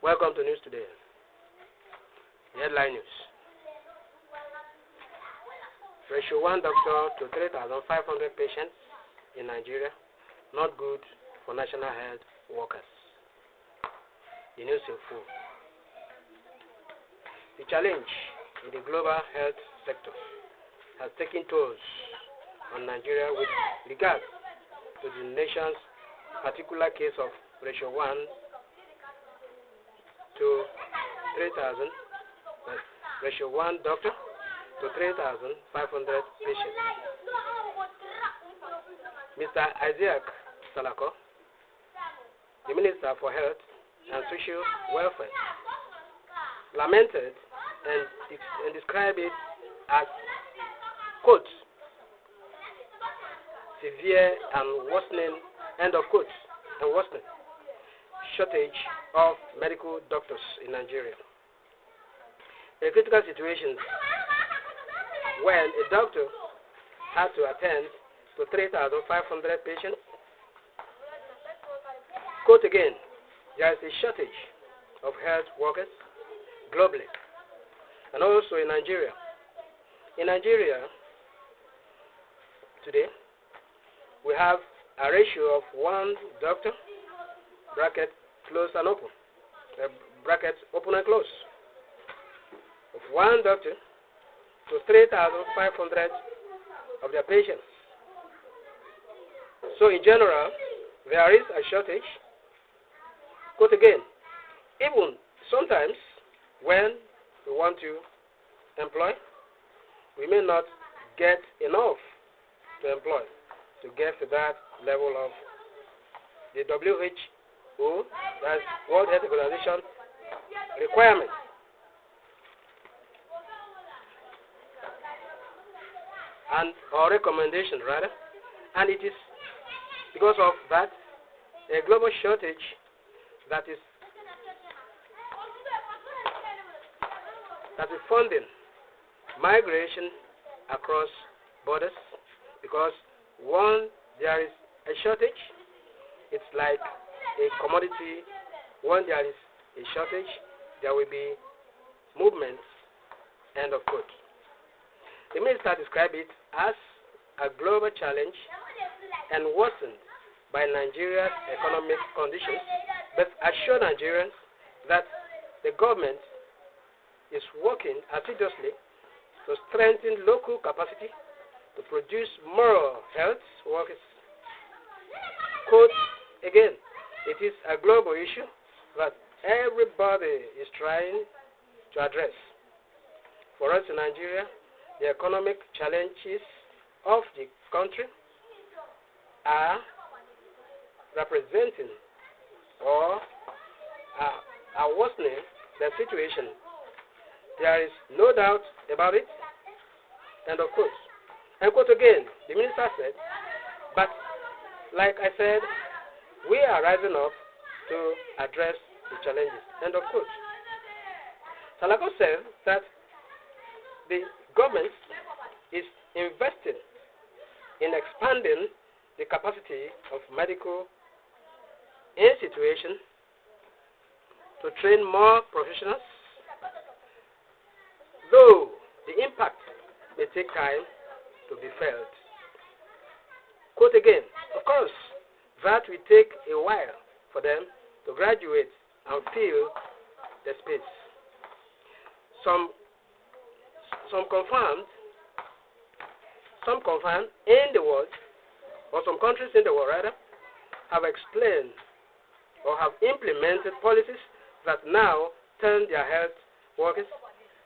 Welcome to News Today. Headline news. Ratio 1 doctor to 3,500 patients in Nigeria. Not good for national health workers. The news in full. The challenge in the global health sector has taken tolls on Nigeria with regard to the nation's particular case of ratio 1 to 3,000, ratio 1 doctor to 3,500 patients. Mr. Isaac Salako, the Minister for Health and Social Welfare, lamented and described it as, quote, severe and worsening, end of quote, and worsening shortage of medical doctors in Nigeria. In critical situations, when a doctor has to attend to 3,500 patients, quote again, there is a shortage of health workers globally and also in Nigeria. In Nigeria today, we have a ratio of 1 doctor, bracket close and open, bracket open and close, of 1 doctor to 3,500 of their patients. So in general, there is a shortage. Quote again, even sometimes when we want to employ, we may not get enough to employ to get to that level of the WHO, that's World Health Organization, requirement. And our recommendation rather, and it is because of that a global shortage that is funding migration across borders, because one, there is a shortage. It's like a commodity. When there is a shortage, there will be movements, end of quote. The minister described it as a global challenge and worsened by Nigeria's economic conditions, but assured Nigerians that the government is working assiduously to strengthen local capacity to produce more health workers. Quote again, it is a global issue that everybody is trying to address. For us in Nigeria, the economic challenges of the country are representing or are worsening the situation. There is no doubt about it. End of quote. And quote again, the minister said, but like I said, we are rising up to address the challenges. End of quote. Salako said that the government is investing in expanding the capacity of medical institutions to train more professionals, though the impact may take time to be felt. Quote again, of course, that will take a while for them to graduate and fill the space. Some confirmed in the world, or some countries in the world rather, have explained or have implemented policies that now turn their health workers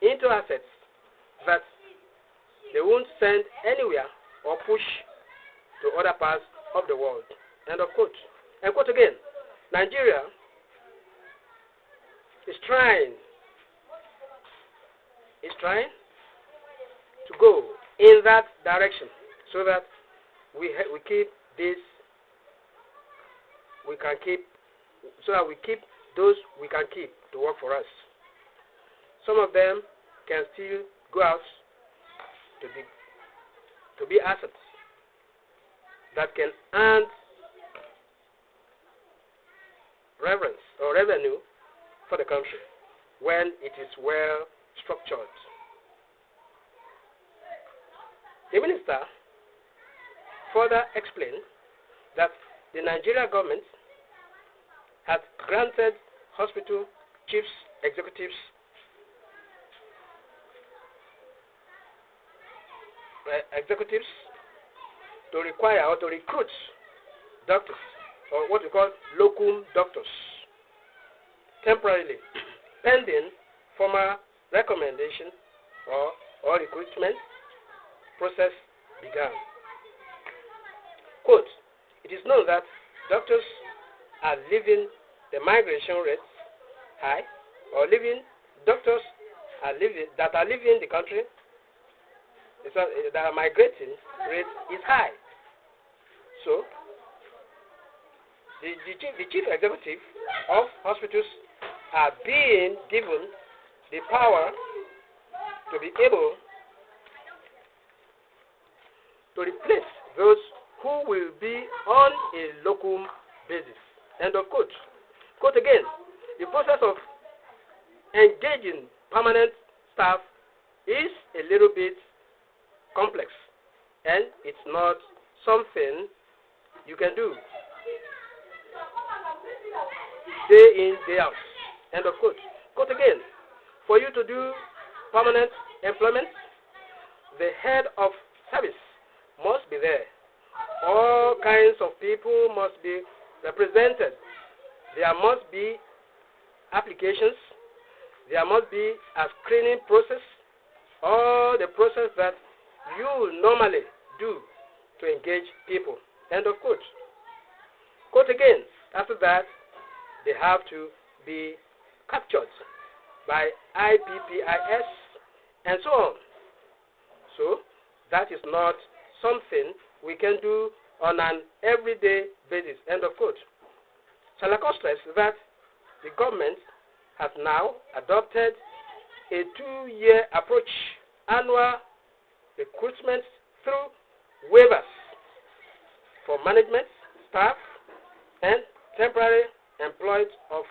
into assets that they won't send anywhere or push to other parts of the world. End of quote. And quote again, Nigeria is trying to go in that direction so that we keep this, we can keep, so that we keep those we can keep to work for us. Some of them can still go out to be assets that can earn reverence or revenue for the country when it is well structured. The minister further explained that the Nigeria government had granted hospital chiefs executives to require or to recruit doctors, or what we call locum doctors, temporarily, pending formal recommendation or recruitment process began. Quote, it is known that doctors are leaving the migration rates high, or doctors that are leaving the country, that are migrating rate is high. So, the chief executive of hospitals are being given the power to be able to replace those who will be on a locum basis. End of quote. Quote again, the process of engaging permanent staff is a little bit complex, and it's not something you can do day in, day out. End of quote. Quote again, for you to do permanent employment, the head of service must be there. All kinds of people must be represented. There must be applications. There must be a screening process, or the process that you normally do to engage people. End of quote. Quote again, after that, they have to be captured by IPPIS and so on. So, that is not something we can do on an everyday basis. End of quote. Shall I stress that the government has now adopted a 2-year approach, annual recruitment through waivers for management, staff, and temporary employed of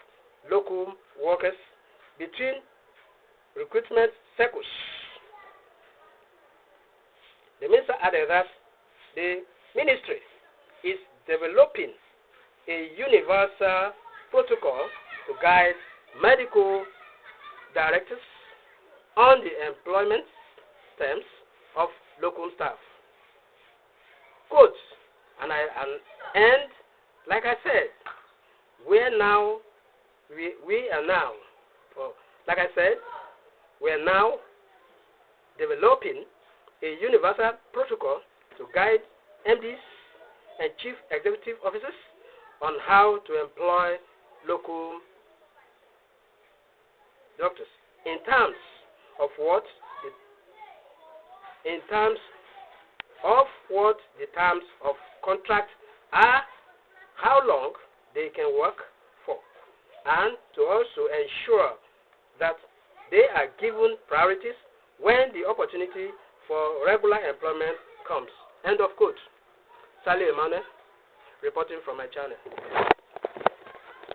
local workers between recruitment cycles. The minister added that the ministry is developing a universal protocol to guide medical directors on the employment terms of local staff. Quote, and like I said, we are now developing a universal protocol to guide MDs and chief executive officers on how to employ local doctors in terms of what the terms of contract are, how long they can work for, and to also ensure that they are given priorities when the opportunity for regular employment comes. End of quote. Sally Emmanuel, reporting from my channel.